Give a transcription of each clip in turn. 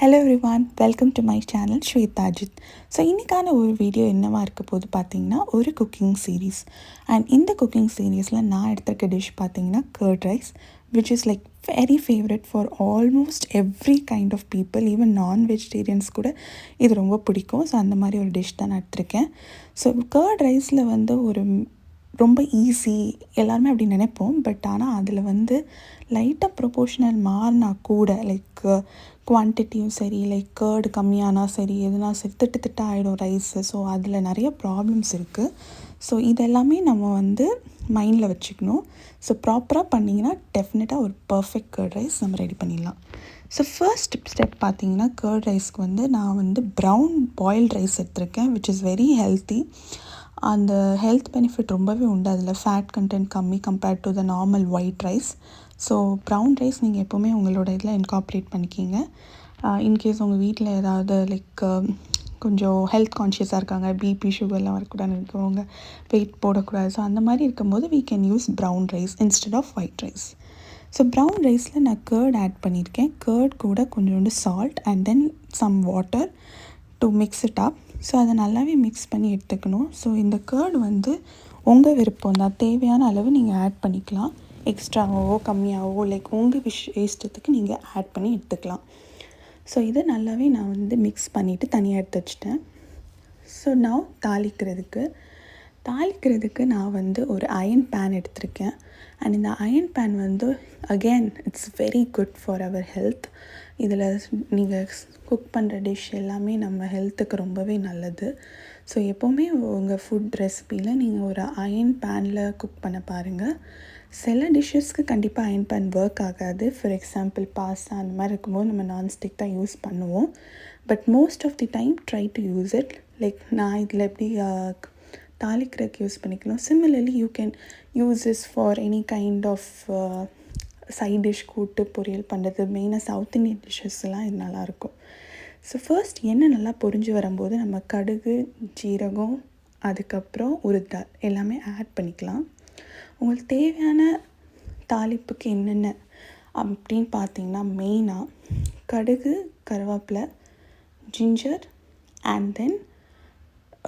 Hello everyone, welcome to my channel Swethajith. So இன்றைக்கான ஒரு video என்னவாக இருக்க போது பார்த்தீங்கன்னா, ஒரு குக்கிங் சீரீஸ். அண்ட் இந்த குக்கிங் சீரீஸில் நான் எடுத்திருக்க டிஷ் பார்த்தீங்கன்னா curd rice, which is like very favourite for almost every kind of people. Even non vegetarians கூட இது ரொம்ப பிடிக்கும். ஸோ அந்த மாதிரி ஒரு டிஷ் தான் நான் எடுத்திருக்கேன். ஸோ கர்ட் ரைஸில் வந்து ஒரு ரொம்ப ஈஸி எல்லாருமே அப்படி நினைப்போம். பட் ஆனால் அதில் வந்து லைட்டாக ப்ரொபோர்ஷனல் மாறினா கூட, லைக் குவான்டிட்டியும் சரி, லைக் கர்டு கம்மியானா சரி, எதுனா சரி திட்டு ஆகிடும் ரைஸு. ஸோ அதில் நிறைய ப்ராப்ளம்ஸ் இருக்குது. ஸோ இதெல்லாமே நம்ம வந்து மைண்டில் வச்சுக்கணும். ஸோ ப்ராப்பராக பண்ணிங்கன்னா டெஃபினட்டாக ஒரு பர்ஃபெக்ட் கர்ட் ரைஸ் நம்ம ரெடி பண்ணிடலாம். ஸோ ஃபர்ஸ்ட் ஸ்டெப் பார்த்தீங்கன்னா, கர்ட் ரைஸ்க்கு வந்து நான் வந்து ப்ரௌன் பாயில்ட் ரைஸ் எடுத்திருக்கேன், விச் இஸ் வெரி ஹெல்த்தி. அந்த ஹெல்த் பெனிஃபிட் ரொம்பவே உண்டு. அதில் ஃபேட் கண்டென்ட் கம்மி compared to the normal white rice. So brown rice நீங்கள் எப்போவுமே உங்களோட இதில் இன்கார்ப்ரேட் பண்ணிக்கிங்க. இன்கேஸ் உங்கள் வீட்டில் ஏதாவது லைக் கொஞ்சம் ஹெல்த் கான்ஷியஸாக இருக்காங்க, பிபி சுகர்லாம் வரக்கூடாதுன்னு இருக்கவங்க, வெயிட் போடக்கூடாது, ஸோ அந்த மாதிரி இருக்கும்போது we can use brown rice instead of white rice. So brown ரைஸில் நான் கர்ட் ஆட் பண்ணியிருக்கேன். கர்ட் கூட கொஞ்சோண்டு salt and then some water to mix it up. So அதை நல்லாவே மிக்ஸ் பண்ணி எடுத்துக்கணும். ஸோ இந்த கர்டு வந்து உங்கள் விருப்பம் தான், தேவையான அளவு நீங்கள் ஆட் பண்ணிக்கலாம். எக்ஸ்ட்ராவோ கம்மியாகவோ லைக் உங்கள் இஷ்டத்துக்கு நீங்கள் ஆட் பண்ணி எடுத்துக்கலாம். ஸோ இதை நல்லாவே நான் வந்து மிக்ஸ் பண்ணிவிட்டு தனியாக எடுத்து வச்சிட்டேன். ஸோ நான் தாளிக்கிறதுக்கு நான் வந்து ஒரு அயன் பேன் எடுத்திருக்கேன். அண்ட் இந்த அயன் பேன் வந்து again it's very good for our health. இதில் நீங்கள் குக் பண்ணுற டிஷ் எல்லாமே நம்ம ஹெல்த்துக்கு ரொம்பவே நல்லது. ஸோ எப்போவுமே உங்கள் ஃபுட் ரெசிப்பியில் நீங்கள் ஒரு அயன் பேனில் குக் பண்ண பாருங்கள். சில டிஷ்ஷஸ்க்கு கண்டிப்பாக அயன் பேன் ஒர்க் ஆகாது. ஃபார் எக்ஸாம்பிள் பாஸ்தா அந்த மாதிரி இருக்கும்போது நம்ம நான்ஸ்டிக் தான் யூஸ் பண்ணுவோம். But most of the time try to use it. Like நான் இதில் எப்படி தாளிக்கிறதுக்கு யூஸ் பண்ணிக்கலாம். Similarly you can use this for any kind of side dish, கூட்டு பொரியல் பண்ணுறது, மெயினாக சவுத் இண்டியன் டிஷ்ஷஸ்லாம் இது நல்லாயிருக்கும். ஸோ ஃபர்ஸ்ட் எண்ணெய் நல்லா பொரிஞ்சு வரும்போது நம்ம கடுகு, ஜீரகம், அதுக்கப்புறம் உளுத்தல் எல்லாமே ஆட் பண்ணிக்கலாம். உங்களுக்கு தேவையான தாளிப்புக்கு என்னென்ன அப்படின்னு பார்த்தீங்கன்னா, மெயினாக கடுகு, கருவேப்பிலை, ginger and then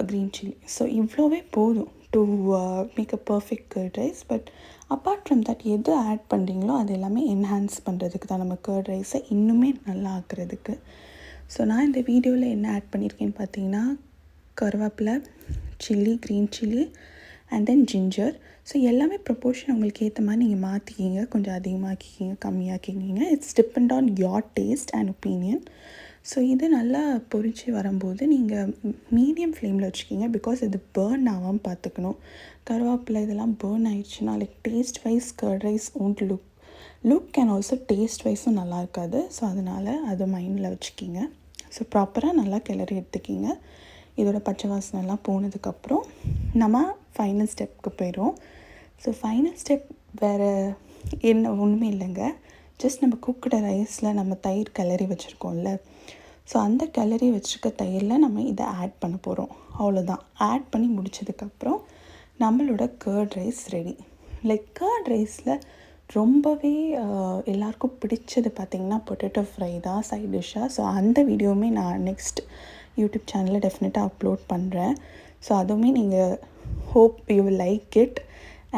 green chilli. So இவ்வளோவே போதும் to make a perfect curd rice. But apart from that எது ஆட் பண்ணுறீங்களோ அது எல்லாமே என்ஹான்ஸ் பண்ணுறதுக்கு தான், நம்ம கர்ட் ரைஸை இன்னுமே நல்லா ஆக்குறதுக்கு. ஸோ நான் இந்த வீடியோவில் என்ன ஆட் பண்ணியிருக்கேன்னு பார்த்தீங்கன்னா, கருவேப்பிலை, chilli, green chilli and then ginger. So எல்லாமே ப்ரொப்போர்ஷன் உங்களுக்கு ஏற்ற மாதிரி நீங்கள் மாற்றிக்கிங்க. கொஞ்சம் அதிகமாக்கிக்கிங்க, கம்மியாக்கிக்கிங்க. It's depend on your taste and opinion. So இது நல்லா பொரிச்சு வரும்போது நீங்கள் மீடியம் ஃப்ளேமில் வச்சுக்கிங்க. பிகாஸ் இது பேர்ன் ஆகாமல் பார்த்துக்கணும். கருவேப்பிலை இதெல்லாம் பேர்ன் ஆகிடுச்சுன்னா like taste wise curd rice won't look and also taste வைஸும் நல்லா இருக்காது. ஸோ அதனால் அதை மைண்டில் வச்சுக்கிங்க. ஸோ ப்ராப்பராக நல்லா கிளறி எடுத்துக்கிங்க. இதோட பச்சை வாசனைலாம் போனதுக்கப்புறம் நம்ம ஃபைனல் ஸ்டெப்புக்கு போயிடும். ஸோ ஃபைனல் ஸ்டெப் வேறு என்ன ஒன்றுமே இல்லைங்க. ஜஸ்ட் நம்ம குக்கடு ரைஸில் நம்ம தயிர் கிளறி வச்சுருக்கோம்ல, ஸோ அந்த கிளறி வச்சுருக்க தயிரில் நம்ம இதை ஆட் பண்ண போகிறோம். அவ்வளோதான். ஆட் பண்ணி முடிச்சதுக்கப்புறம் நம்மளோட curd rice ready. Like curd ரைஸில் ரொம்பவே எல்லாருக்கும் பிடிச்சது பார்த்திங்கன்னா பொட்டேட்டோ ஃப்ரை தான் சைட் டிஷ்ஷாக. ஸோ அந்த வீடியோவுமே நான் நெக்ஸ்ட் யூடியூப் சேனலில் டெஃபினட்டாக அப்லோட் பண்ணுறேன். ஸோ அதுவுமே நீங்கள் hope you will like it.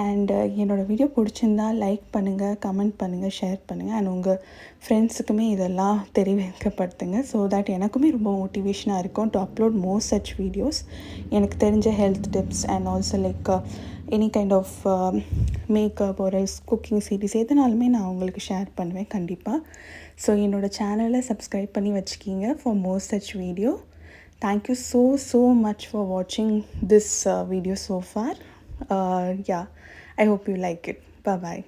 And என்னோடய வீடியோ பிடிச்சிருந்தா லைக் பண்ணுங்கள், கமெண்ட் பண்ணுங்கள், ஷேர் பண்ணுங்கள். அண்ட் உங்கள் ஃப்ரெண்ட்ஸுக்குமே இதெல்லாம் தெரிவிக்கப்படுத்துங்க. ஸோ தட் எனக்குமே ரொம்ப மோட்டிவேஷனாக இருக்கும் to upload more such videos. எனக்கு தெரிஞ்ச health tips and also like any kind of makeup ஒரு குக்கிங் சீரீஸ் எதுனாலுமே நான் உங்களுக்கு ஷேர் பண்ணுவேன் கண்டிப்பாக. ஸோ என்னோடய சேனலை சப்ஸ்கிரைப் பண்ணி வச்சுக்கிங்க for more such video. Thank you so much for watching this video so far. Yeah, I hope you like it. Bye bye.